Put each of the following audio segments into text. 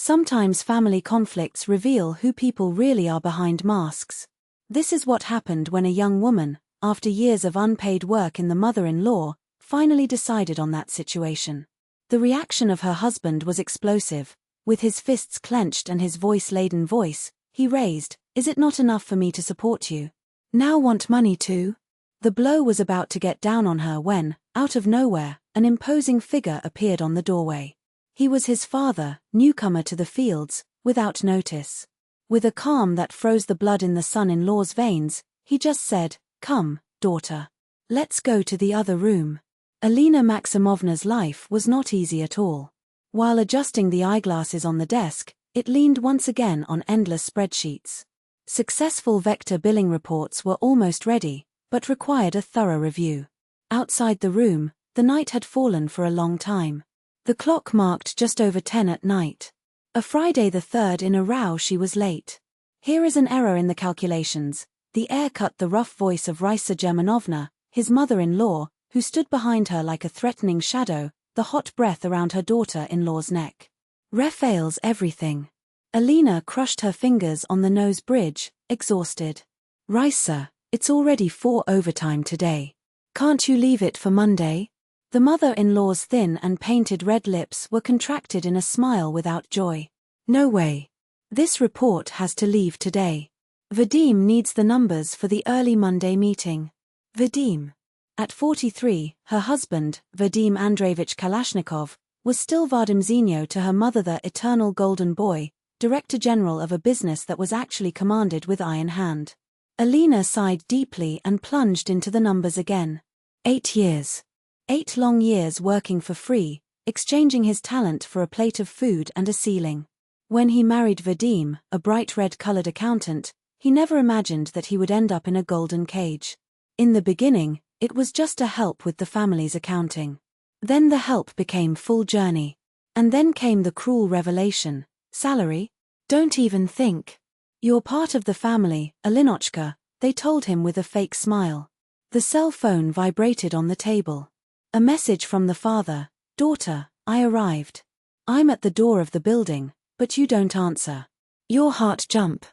Sometimes family conflicts reveal who people really are behind masks. This is what happened when a young woman, after years of unpaid work in the mother-in-law, finally decided on that situation. The reaction of her husband was explosive. With his fists clenched and his voice-laden voice, he raised, "Is it not enough for me to support you? Now want money too?" The blow was about to get down on her when, out of nowhere, an imposing figure appeared on the doorway. He was his father, newcomer to the Fields, without notice. With a calm that froze the blood in the son-in-law's veins, he just said, "Come, daughter. Let's go to the other room." Alina Maximovna's life was not easy at all. While adjusting the eyeglasses on the desk, it leaned once again on endless spreadsheets. Successful vector billing reports were almost ready, but required a thorough review. Outside the room, the night had fallen for a long time. The clock marked just over 10 at night. A Friday the 3rd in a row she was late. "Here is an error in the calculations." The air cut the rough voice of Raisa Germanovna, his mother-in-law, who stood behind her like a threatening shadow, the hot breath around her daughter-in-law's neck. "Raphael's everything." Alina crushed her fingers on the nose bridge, exhausted. "Raisa, it's already 4 overtime today. Can't you leave it for Monday?" The mother-in-law's thin and painted red lips were contracted in a smile without joy. "No way. This report has to leave today. Vadim needs the numbers for the early Monday meeting." Vadim. At 43, her husband, Vadim Andreevich Kalashnikov, was still Vadim Zenio to her mother, the eternal golden boy, director general of a business that was actually commanded with iron hand. Alina sighed deeply and plunged into the numbers again. 8 years. 8 long years working for free, exchanging his talent for a plate of food and a ceiling. When he married Vadim, a bright red-colored accountant, he never imagined that he would end up in a golden cage. In the beginning, it was just a help with the family's accounting. Then the help became full journey. And then came the cruel revelation: salary? Don't even think. You're part of the family, Alinochka, they told him with a fake smile. The cell phone vibrated on the table. A message from the father: "Daughter, I arrived. I'm at the door of the building, but you don't answer." Your heart jump.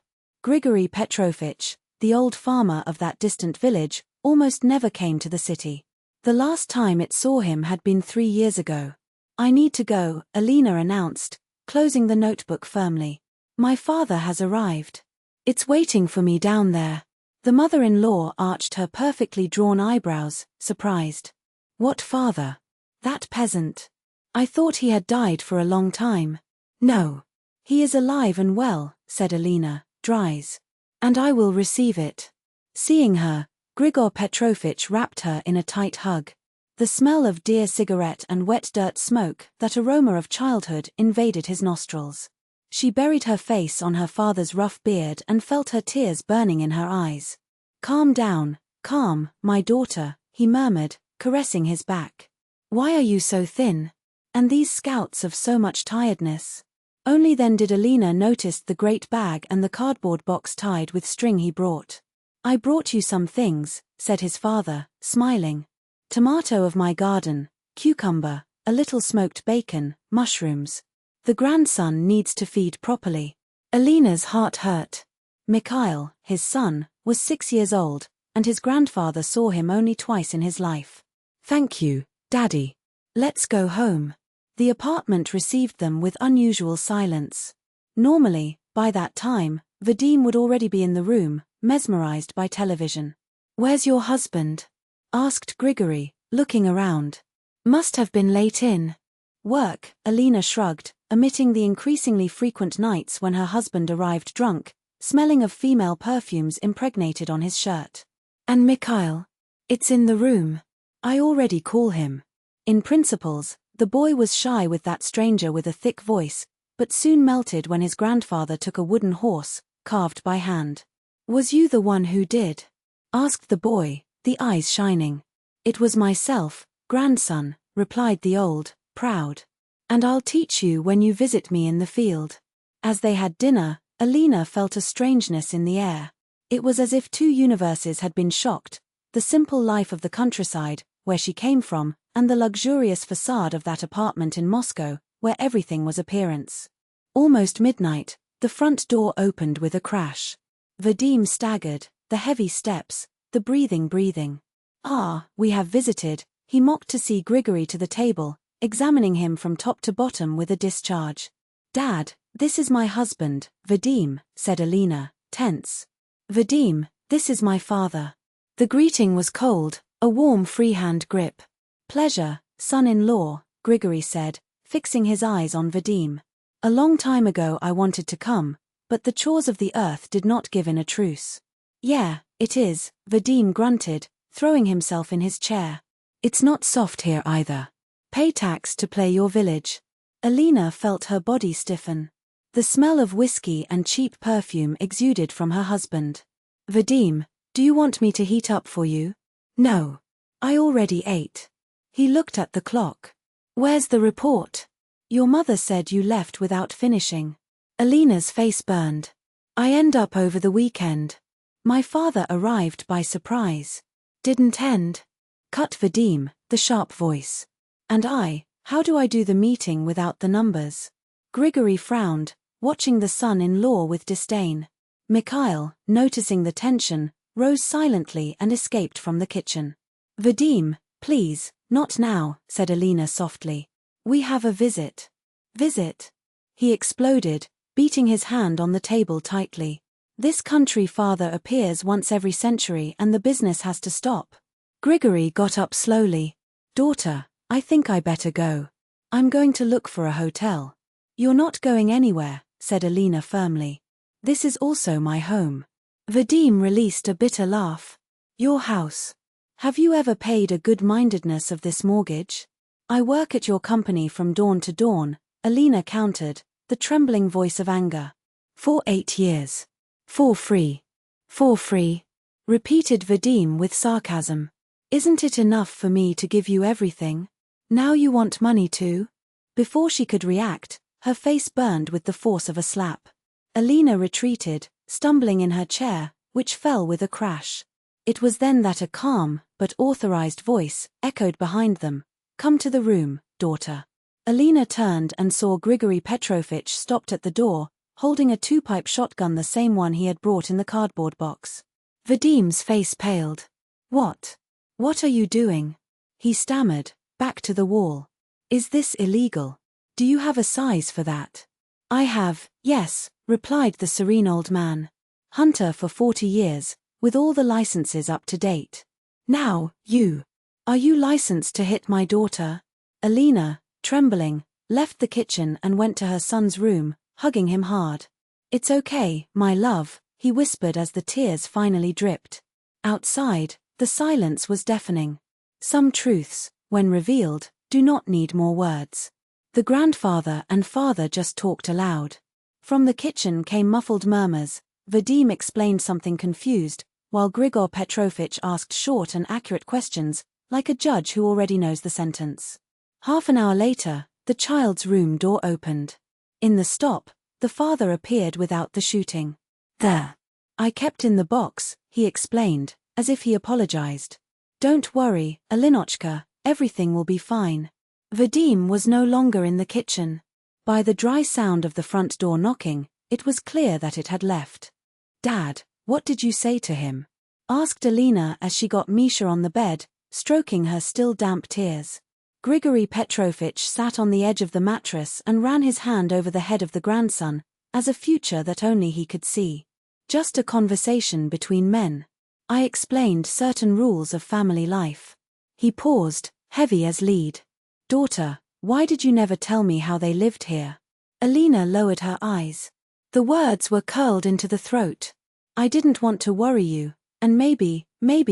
Grigory Petrovich, the old farmer of that distant village, almost never came to the city. The last time it saw him had been 3 years ago. "I need to go," Alina announced, closing the notebook firmly. "My father has arrived. It's waiting for me down there." The mother-in-law arched her perfectly drawn eyebrows, surprised. "What father? That peasant? I thought he had died for a long time." "No. He is alive and well," said Alina, dries. "And I will receive it." Seeing her, Grigor Petrovich wrapped her in a tight hug. The smell of dear cigarette and wet dirt smoke, that aroma of childhood, invaded his nostrils. She buried her face on her father's rough beard and felt her tears burning in her eyes. "Calm down, calm, my daughter," he murmured, caressing his back. "Why are you so thin? And these scouts of so much tiredness?" Only then did Alina notice the great bag and the cardboard box tied with string he brought. "I brought you some things," said his father, smiling. "Tomato of my garden, cucumber, a little smoked bacon, mushrooms. The grandson needs to feed properly." Alina's heart hurt. Mikhail, his son, was 6 years old, and his grandfather saw him only twice in his life. "Thank you, Daddy. Let's go home." The apartment received them with unusual silence. Normally, by that time, Vadim would already be in the room, mesmerized by television. "Where's your husband?" asked Grigory, looking around. "Must have been late in work," Alina shrugged, omitting the increasingly frequent nights when her husband arrived drunk, smelling of female perfumes impregnated on his shirt. "And Mikhail? It's in the room. I already call him." In principles, the boy was shy with that stranger with a thick voice, but soon melted when his grandfather took a wooden horse, carved by hand. "Was you the one who did?" asked the boy, the eyes shining. "It was myself, grandson," replied the old, proud. "And I'll teach you when you visit me in the field." As they had dinner, Alina felt a strangeness in the air. It was as if 2 universes had been shocked: the simple life of the countryside, where she came from, and the luxurious facade of that apartment in Moscow, where everything was appearance. Almost midnight, the front door opened with a crash. Vadim staggered, the heavy steps, the breathing. "Ah, we have visited," he mocked to see Grigory to the table, examining him from top to bottom with a discharge. "Dad, this is my husband, Vadim," said Alina, tense. "Vadim, this is my father." The greeting was cold, a warm freehand grip. "Pleasure, son-in-law," Grigory said, fixing his eyes on Vadim. "A long time ago I wanted to come, but the chores of the earth did not give in a truce." "Yeah, it is," Vadim grunted, throwing himself in his chair. "It's not soft here either. Pay tax to play your village." Alina felt her body stiffen. The smell of whiskey and cheap perfume exuded from her husband. "Vadim, do you want me to heat up for you?" "No. I already ate." He looked at the clock. "Where's the report? Your mother said you left without finishing." Alina's face burned. "I end up over the weekend. My father arrived by surprise. Didn't end." Cut Vadim, the sharp voice. "And how do I do the meeting without the numbers?" Grigory frowned, watching the son-in-law with disdain. Mikhail, noticing the tension, rose silently and escaped from the kitchen. "Vadim, please, not now," said Alina softly. "We have a visit." "Visit?" He exploded, beating his hand on the table tightly. "This country father appears once every century and the business has to stop." Grigory got up slowly. "Daughter, I think I better go. I'm going to look for a hotel." "You're not going anywhere," said Alina firmly. "This is also my home." Vadim released a bitter laugh. "Your house. Have you ever paid a good-mindedness of this mortgage?" "I work at your company from dawn to dawn," Alina countered, the trembling voice of anger. "For 8 years. For free. For free," repeated Vadim with sarcasm. "Isn't it enough for me to give you everything? Now you want money too?" Before she could react, her face burned with the force of a slap. Alina retreated, stumbling in her chair, which fell with a crash. It was then that a calm, but authorized voice echoed behind them. "Come to the room, daughter." Alina turned and saw Grigory Petrovich stopped at the door, holding a 2-pipe shotgun, the same one he had brought in the cardboard box. Vadim's face paled. What are you doing?" he stammered, back to the wall. "Is this illegal? Do you have a size for that?" "I have, yes," replied the serene old man. "Hunter for 40 years, with all the licenses up to date." "Now, are you licensed to hit my daughter?" Alina, trembling, left the kitchen and went to her son's room, hugging him hard. "It's okay, my love," he whispered as the tears finally dripped. Outside, the silence was deafening. Some truths, when revealed, do not need more words. The grandfather and father just talked aloud. From the kitchen came muffled murmurs. Vadim explained something confused, while Grigor Petrovich asked short and accurate questions, like a judge who already knows the sentence. Half an hour later, the child's room door opened. In the stop, the father appeared without the shooting. "There. I kept in the box," he explained, as if he apologized. "Don't worry, Alinochka, everything will be fine." Vadim was no longer in the kitchen. By the dry sound of the front door knocking, it was clear that it had left. "Dad, what did you say to him?" asked Alina as she got Misha on the bed, stroking her still damp tears. Grigory Petrovich sat on the edge of the mattress and ran his hand over the head of the grandson, as a future that only he could see. "Just a conversation between men. I explained certain rules of family life." He paused, heavy as lead. "Daughter, why did you never tell me how they lived here?" Alina lowered her eyes. The words were curled into the throat. "I didn't want to worry you, and maybe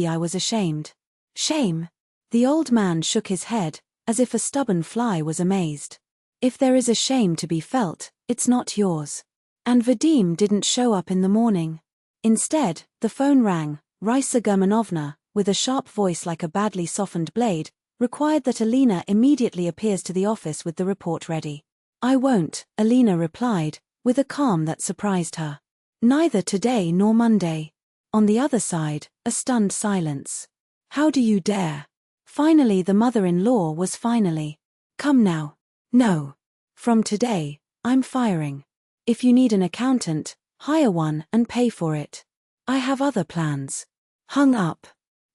I was ashamed." "Shame?" The old man shook his head, as if a stubborn fly was amazed. "If there is a shame to be felt, it's not yours." And Vadim didn't show up in the morning. Instead, the phone rang. Raisa Germanovna, with a sharp voice like a badly softened blade, required that Alina immediately appears to the office with the report ready. "I won't," Alina replied, with a calm that surprised her. "Neither today nor Monday." On the other side, a stunned silence. "How do you dare?" Finally the mother-in-law was finally. "Come now." "No. From today, I'm firing." If you need an accountant, hire one and pay for it. I have other plans. Hung up.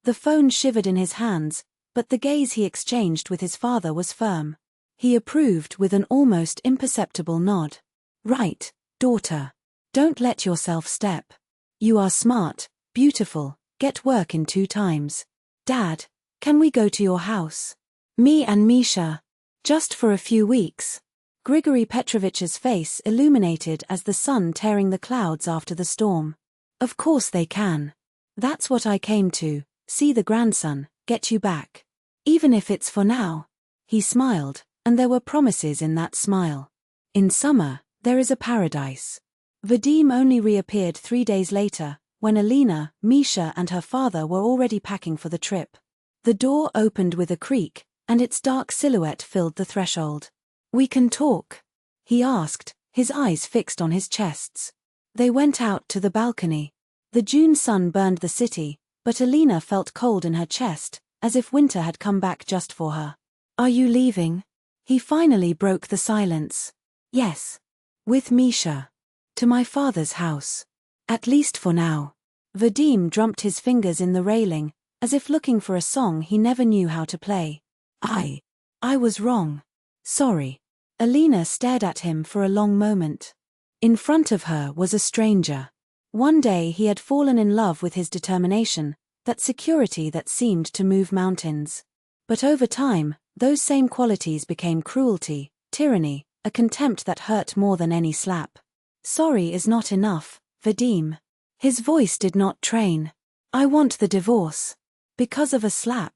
The phone shivered in his hands, but the gaze he exchanged with his father was firm. He approved with an almost imperceptible nod. Right, daughter. Don't let yourself step. You are smart, beautiful, get work in 2 times. Dad, can we go to your house? Me and Misha. Just for a few weeks. Grigory Petrovich's face illuminated as the sun tearing the clouds after the storm. Of course they can. That's what I came to, see the grandson, get you back. Even if it's for now. He smiled, and there were promises in that smile. In summer, there is a paradise. Vadim only reappeared 3 days later, when Alina, Misha and her father were already packing for the trip. The door opened with a creak, and its dark silhouette filled the threshold. We can talk? He asked, his eyes fixed on his chests. They went out to the balcony. The June sun burned the city, but Alina felt cold in her chest, as if winter had come back just for her. Are you leaving? He finally broke the silence. Yes. With Misha. To my father's house. At least for now. Vadim drummed his fingers in the railing, as if looking for a song he never knew how to play. I was wrong. Sorry. Alina stared at him for a long moment. In front of her was a stranger. One day he had fallen in love with his determination, that security that seemed to move mountains. But over time, those same qualities became cruelty, tyranny, a contempt that hurt more than any slap. Sorry is not enough, Vadim. His voice did not train. I want the divorce. Because of a slap.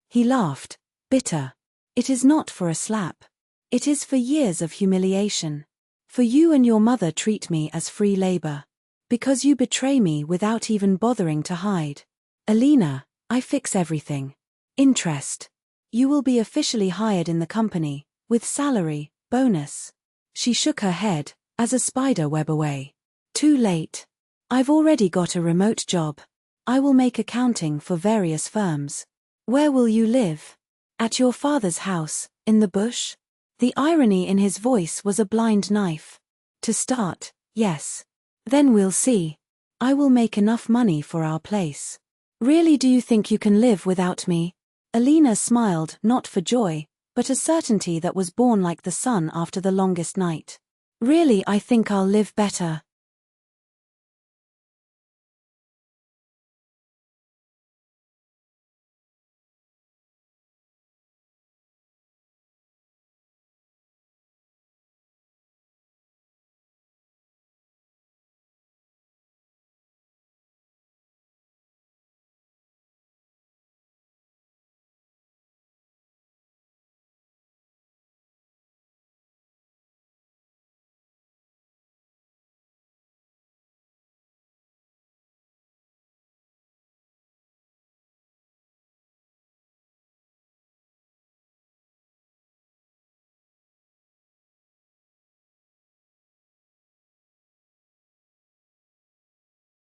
He laughed, bitter. It is not for a slap. It is for years of humiliation. For you and your mother treat me as free labor. Because you betray me without even bothering to hide. Alina, I fix everything. Interest. You will be officially hired in the company, with salary, bonus. She shook her head, as a spider web away. Too late. I've already got a remote job. I will make accounting for various firms. Where will you live? At your father's house, in the bush? The irony in his voice was a blind knife. To start, yes. Then we'll see. I will make enough money for our place. Really, do you think you can live without me? Alina smiled, not for joy, but a certainty that was born like the sun after the longest night. Really, I think I'll live better.